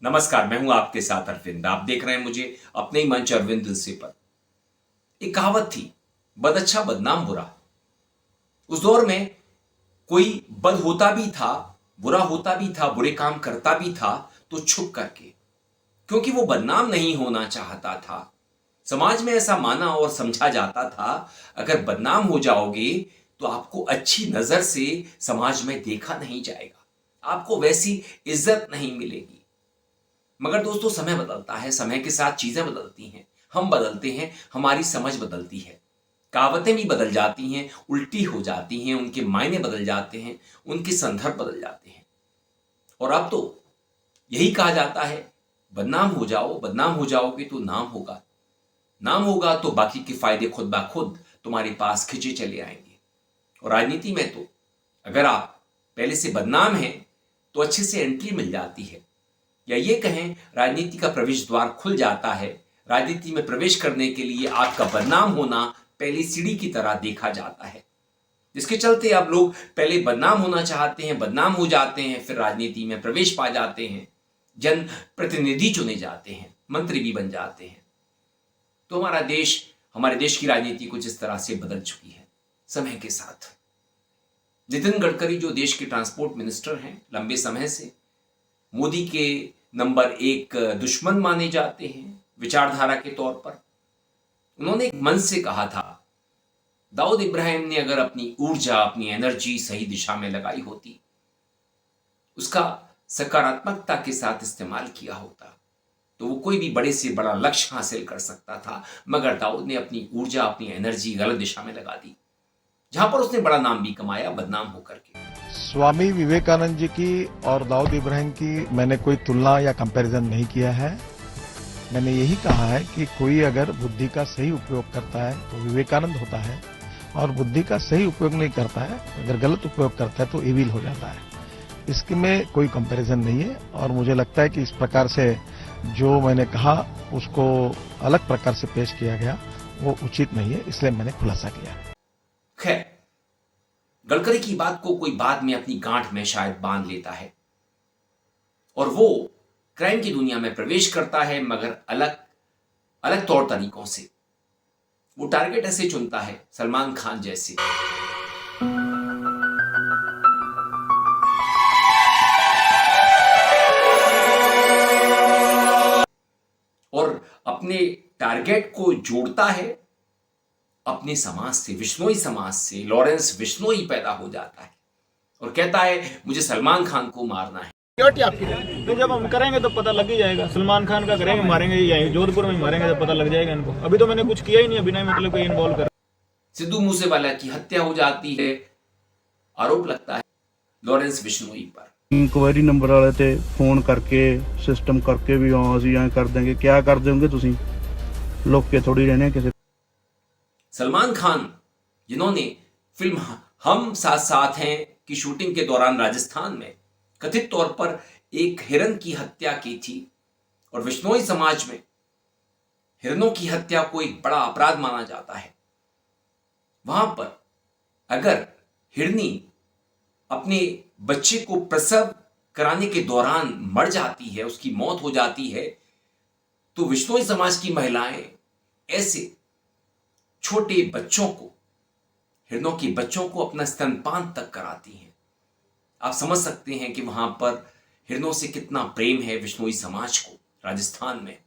नमस्कार, मैं हूं आपके साथ अरविंद। आप देख रहे हैं मुझे अपने ही मंच अरविंद दिलसे पर। एक कहावत थी, बद अच्छा बदनाम बुरा। उस दौर में कोई बद होता भी था, बुरा होता भी था, बुरे काम करता भी था, तो छुप करके, क्योंकि वो बदनाम नहीं होना चाहता था। समाज में ऐसा माना और समझा जाता था, अगर बदनाम हो जाओगे तो आपको अच्छी नजर से समाज में देखा नहीं जाएगा, आपको वैसी इज्जत नहीं मिलेगी। मगर दोस्तों, समय बदलता है, समय के साथ चीजें बदलती हैं, हम बदलते हैं, हमारी समझ बदलती है, कहावतें भी बदल जाती हैं, उल्टी हो जाती हैं, उनके मायने बदल जाते हैं, उनके संदर्भ बदल जाते हैं। और अब तो यही कहा जाता है, बदनाम हो जाओ, बदनाम हो जाओगे तो नाम होगा, नाम होगा तो बाकी के फायदे खुद ब खुद तुम्हारे पास खिंचे चले आएंगे। और राजनीति में तो अगर आप पहले से बदनाम हैं तो अच्छे से एंट्री मिल जाती है, या ये कहें राजनीति का प्रवेश द्वार खुल जाता है। राजनीति में प्रवेश करने के लिए आपका बदनाम होना पहली सीढ़ी की तरह देखा जाता है, जिसके चलते अब लोग पहले बदनाम होना चाहते हैं, बदनाम हो जाते हैं, फिर राजनीति में प्रवेश पा जाते हैं, जन प्रतिनिधि चुने जाते हैं, मंत्री भी बन जाते हैं। तो हमारे देश की राजनीति कुछ इस तरह से बदल चुकी है समय के साथ। नितिन गडकरी जो देश के ट्रांसपोर्ट मिनिस्टर हैं, लंबे समय से मोदी के नंबर 1 दुश्मन माने जाते हैं विचारधारा के तौर पर। उन्होंने एक मंच से कहा था, दाऊद इब्राहिम ने अगर अपनी ऊर्जा, अपनी एनर्जी सही दिशा में लगाई होती, उसका सकारात्मकता के साथ इस्तेमाल किया होता, तो वो कोई भी बड़े से बड़ा लक्ष्य हासिल कर सकता था। मगर दाऊद ने अपनी ऊर्जा, अपनी एनर्जी गलत दिशा में लगा दी, जहां पर उसने बड़ा नाम भी कमाया, बदनाम होकर के। स्वामी विवेकानंद जी की और दाऊद इब्राहिम की मैंने कोई तुलना या कंपैरिजन नहीं किया है। मैंने यही कहा है कि कोई अगर बुद्धि का सही उपयोग करता है तो विवेकानंद होता है, और बुद्धि का सही उपयोग नहीं करता है, अगर गलत उपयोग करता है तो इविल हो जाता है। इसके में कोई कंपैरिजन नहीं है, और मुझे लगता है कि इस प्रकार से जो मैंने कहा उसको अलग प्रकार से पेश किया गया वो उचित नहीं है, इसलिए मैंने खुलासा किया। खैर, गडकरी की बात को कोई बाद में अपनी गांठ में शायद बांध लेता है और वो क्राइम की दुनिया में प्रवेश करता है, मगर अलग अलग तौर तरीकों से। वो टारगेट ऐसे चुनता है, सलमान खान जैसे। और अपने टारगेट को जोड़ता है अपने समाज से, विश्नोई समाज से। लॉरेंस विश्नोई पैदा हो जाता है और कहता है, मुझे सलमान खान को मारना है। आपकी तो जब हम करेंगे तो पता लग ही जाएगा। सलमान खान का करेंगे, मारेंगे, यही जोधपुर में मारेंगे तो पता लग जाएगा इनको। अभी तो मैंने कुछ किया ही नहीं, अभी नहीं, मतलब कोई इन्वॉल्व कर। सिद्धू मूसेवाला की हत्या हो जाती है, आरोप लगता है लॉरेंस बिश्नोई पर। इंक्वायरी नंबर वाले ते फोन करके सिस्टम करके भी हाँ ਅਸੀਂ ਐਂ कर देंगे, क्या कर दोगे ਤੁਸੀਂ लोग के थोड़ी रहने किसी। सलमान खान, जिन्होंने फिल्म हम साथ साथ हैं की शूटिंग के दौरान राजस्थान में कथित तौर पर एक हिरन की हत्या की थी, और विश्नोई समाज में हिरनों की हत्या को एक बड़ा अपराध माना जाता है। वहां पर अगर हिरनी अपने बच्चे को प्रसव कराने के दौरान मर जाती है, उसकी मौत हो जाती है, तो विश्नोई समाज की महिलाएं ऐसे छोटे बच्चों को, हिरनों के बच्चों को अपना स्तनपान तक कराती हैं। आप समझ सकते हैं कि वहां पर हिरनों से कितना प्रेम है विश्नोई समाज को राजस्थान में।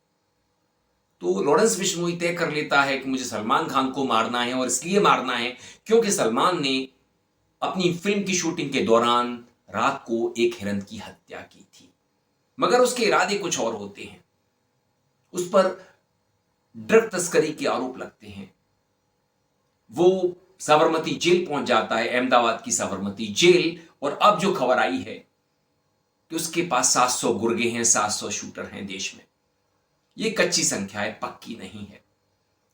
तो लॉरेंस बिश्नोई तय कर लेता है कि मुझे सलमान खान को मारना है, और इसलिए मारना है क्योंकि सलमान ने अपनी फिल्म की शूटिंग के दौरान रात को एक हिरन की हत्या की थी। मगर उसके इरादे कुछ और होते हैं। उस पर ड्रग तस्करी के आरोप लगते हैं। वो साबरमती जेल पहुंच जाता है, अहमदाबाद की साबरमती जेल। और अब जो खबर आई है कि उसके पास 700 गुर्गे हैं, 700 शूटर हैं देश में। ये कच्ची संख्या है, पक्की नहीं है।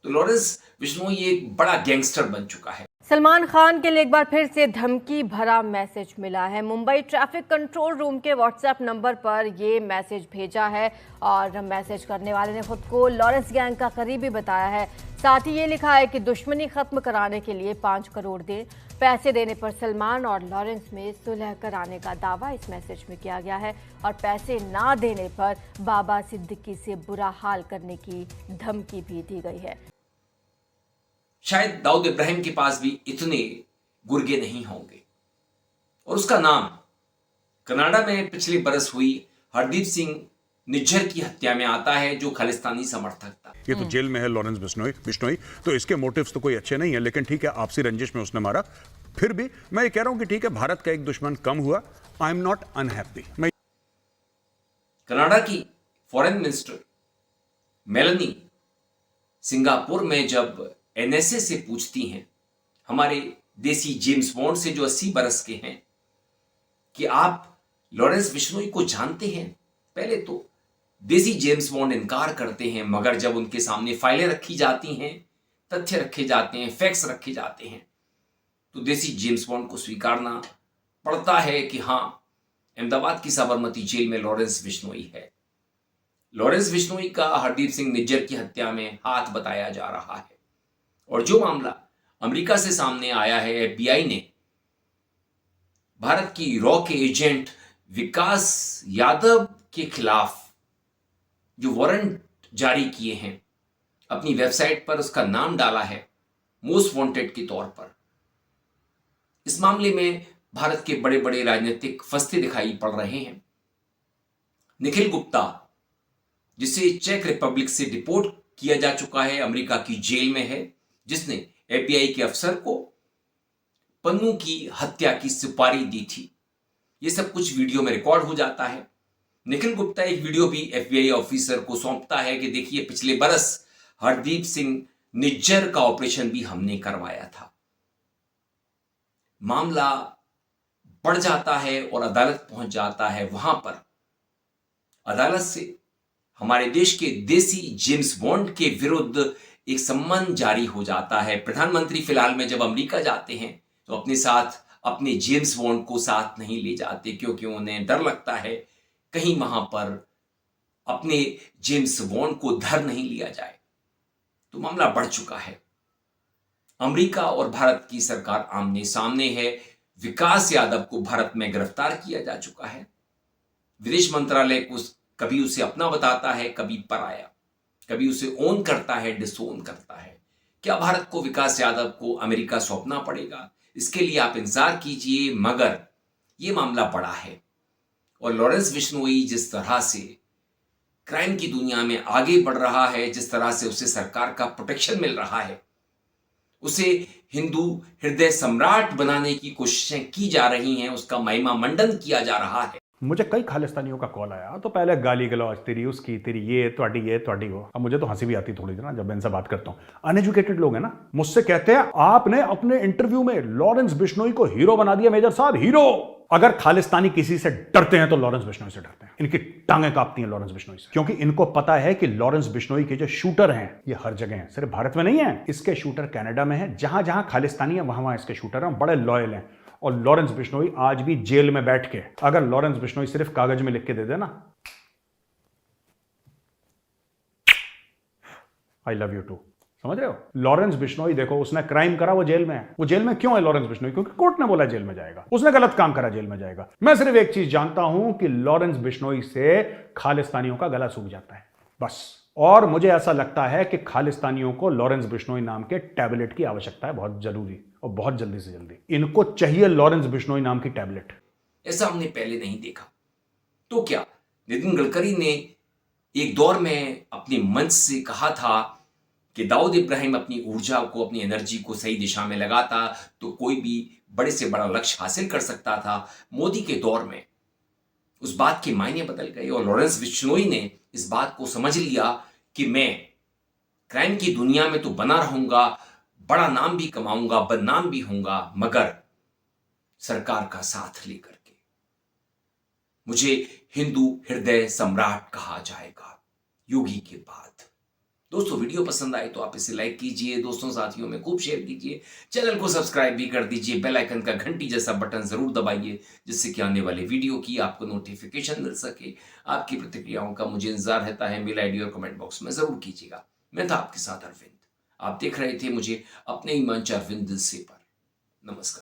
तो लॉरेंस बिश्नोई एक बड़ा गैंगस्टर बन चुका है। सलमान खान के लिए एक बार फिर से धमकी भरा मैसेज मिला है। मुंबई ट्रैफिक कंट्रोल रूम के व्हाट्सएप नंबर पर ये मैसेज भेजा है और मैसेज करने वाले ने खुद को लॉरेंस गैंग का करीबी बताया है। साथ ही ये लिखा है कि दुश्मनी खत्म कराने के लिए 5 करोड़ दें। पैसे देने पर सलमान और लॉरेंस में सुलह कराने का दावा इस मैसेज में किया गया है और पैसे ना देने पर बाबा सिद्दीकी से बुरा हाल करने की धमकी भी दी गई है। शायद दाऊद इब्राहिम के पास भी इतने गुर्गे नहीं होंगे और उसका नाम कनाडा में पिछले बरस हुई हरदीप सिंह निज्जर की हत्या में आता है, जो खालिस्तानी समर्थक था। ये तो जेल में है लॉरेंस बिश्नोई, तो इसके मोटिव्स तो कोई अच्छे नहीं है, लेकिन ठीक है आपसी रंजिश में उसने मारा। फिर भी मैं ये कह रहा हूं कि ठीक है, भारत का एक दुश्मन कम हुआ। I am not unhappy. Canada की फॉरेन मिनिस्टर मेलानी सिंगापुर में जब एनएसए से पूछती हैं, हमारे देसी जेम्स बॉन्ड से जो 80 बरस के हैं, कि आप लॉरेंस बिश्नोई को जानते हैं, पहले तो देसी जेम्स बॉन्ड इनकार करते हैं, मगर जब उनके सामने फाइलें रखी जाती हैं, तथ्य रखे जाते हैं, फैक्ट्स रखे जाते हैं, तो देसी जेम्स बॉन्ड को स्वीकारना पड़ता है कि हाँ, अहमदाबाद की साबरमती जेल में लॉरेंस बिश्नोई है। लॉरेंस बिश्नोई का हरदीप सिंह निज्जर की हत्या में हाथ बताया जा रहा है और जो मामला अमेरिका से सामने आया है, एफबीआई ने भारत की रॉ के एजेंट विकास यादव के खिलाफ जो वारंट जारी किए हैं, अपनी वेबसाइट पर उसका नाम डाला है मोस्ट वांटेड के तौर पर। इस मामले में भारत के बड़े बड़े राजनीतिक फस्ते दिखाई पड़ रहे हैं। निखिल गुप्ता, जिसे चेक रिपब्लिक से डिपोर्ट किया जा चुका है, अमेरिका की जेल में है, जिसने एफबीआई के अफसर को पन्नू की हत्या की सुपारी दी थी। यह सब कुछ वीडियो में रिकॉर्ड हो जाता है। निखिल गुप्ता एक वीडियो भी एफबीआई ऑफिसर को सौंपता है कि देखिए, पिछले बरस हरदीप सिंह निज्जर का ऑपरेशन भी हमने करवाया था। मामला बढ़ जाता है और अदालत पहुंच जाता है। वहां पर अदालत से हमारे देश के देसी जेम्स बॉन्ड के विरुद्ध एक सम्मन जारी हो जाता है। प्रधानमंत्री फिलहाल में जब अमेरिका जाते हैं तो अपने साथ अपने जेम्स बॉन्ड को साथ नहीं ले जाते, क्योंकि उन्हें डर लगता है कहीं वहां पर अपने जेम्स बॉन्ड को धर नहीं लिया जाए। तो मामला बढ़ चुका है। अमेरिका और भारत की सरकार आमने सामने है। विकास यादव को भारत में गिरफ्तार किया जा चुका है। विदेश मंत्रालय को कभी उसे अपना बताता है, कभी पराया, कभी उसे ओन करता है, डिसोन करता है। क्या भारत को विकास यादव को अमेरिका सौंपना पड़ेगा? इसके लिए आप इंतजार कीजिए, मगर यह मामला बड़ा है और लॉरेंस बिश्नोई जिस तरह से क्राइम की दुनिया में आगे बढ़ रहा है, जिस तरह से उसे सरकार का प्रोटेक्शन मिल रहा है, उसे हिंदू हृदय सम्राट बनाने की कोशिशें की जा रही हैं, उसका महिमा मंडन किया जा रहा है। मुझे कई खालिस्तानियों का कॉल आया, तो पहले गाली गलौज, तेरी उसकी, तेरी ये ਤੁਹਾਡੀ वो। अब मुझे तो हंसी भी आती थोड़ी सी ना जब मैं इनसे बात करता हूँ। अनएजुकेटेड लोग हैं ना, मुझसे कहते हैं आपने अपने इंटरव्यू में लॉरेंस बिश्नोई को हीरो बना दिया। मेजर साहब, हीरो? अगर खालिस्तानी किसी से डरते हैं तो लॉरेंस बिश्नोई से डरते हैं। इनकी टांगें कांपती हैं लॉरेंस बिश्नोई से, क्योंकि इनको पता है कि लॉरेंस बिश्नोई के जो शूटर हैं ये हर जगह हैं, सिर्फ भारत में नहीं है। इसके शूटर कनाडा में है, जहां जहां खालिस्तानी है वहां वहां इसके शूटर हैं, बड़े लॉयल हैं। और लॉरेंस बिश्नोई आज भी जेल में बैठ के, अगर लॉरेंस बिश्नोई सिर्फ कागज में लिख के दे देना आई लव यू टू, समझ रहे हो? लॉरेंस बिश्नोई देखो, उसने क्राइम करा, वो जेल में है। वो जेल में क्यों है लॉरेंस बिश्नोई? क्योंकि कोर्ट ने बोला जेल में जाएगा। उसने गलत काम करा, जेल में जाएगा। मैं सिर्फ एक चीज जानता हूं कि लॉरेंस बिश्नोई से खालिस्तानियों का गला सूख जाता है, बस। और मुझे ऐसा लगता है कि खालिस्तानियों को लॉरेंस बिश्नोई नाम के टैबलेट की आवश्यकता है, बहुत जरूरी और बहुत जल्दी से जल्दी। इनको चाहिए लॉरेंस बिश्नोई नाम की टैबलेट। ऐसा हमने पहले नहीं देखा। तो क्या नितिन गडकरी ने एक दौर में अपने मंच से कहा था कि दाऊद इब्राहिम अपनी ऊर्जा को, अपनी एनर्जी को सही दिशा में लगाता तो कोई भी बड़े से बड़ा लक्ष्य हासिल कर सकता था। मोदी के दौर में उस बात के मायने बदल गए और लॉरेंस बिश्नोई ने इस बात को समझ लिया कि मैं क्राइम की दुनिया में तो बना रहूंगा, बड़ा नाम भी कमाऊंगा, बदनाम भी होऊंगा, मगर सरकार का साथ लेकर के मुझे हिंदू हृदय सम्राट कहा जाएगा योगी के बाद। दोस्तों वीडियो पसंद आए तो आप इसे लाइक कीजिए, दोस्तों साथियों में खूब शेयर कीजिए, चैनल को सब्सक्राइब भी कर दीजिए, बेल आइकन का घंटी जैसा बटन जरूर दबाइए जिससे कि आने वाले वीडियो की आपको नोटिफिकेशन मिल सके। आपकी प्रतिक्रियाओं का मुझे इंतजार रहता है, मेल आईडी और कमेंट बॉक्स में जरूर कीजिएगा। मैं था आपके साथ अरविंद, आप देख रहे थे मुझे अपने ही मंच अरविंद दिल से पर। नमस्कार।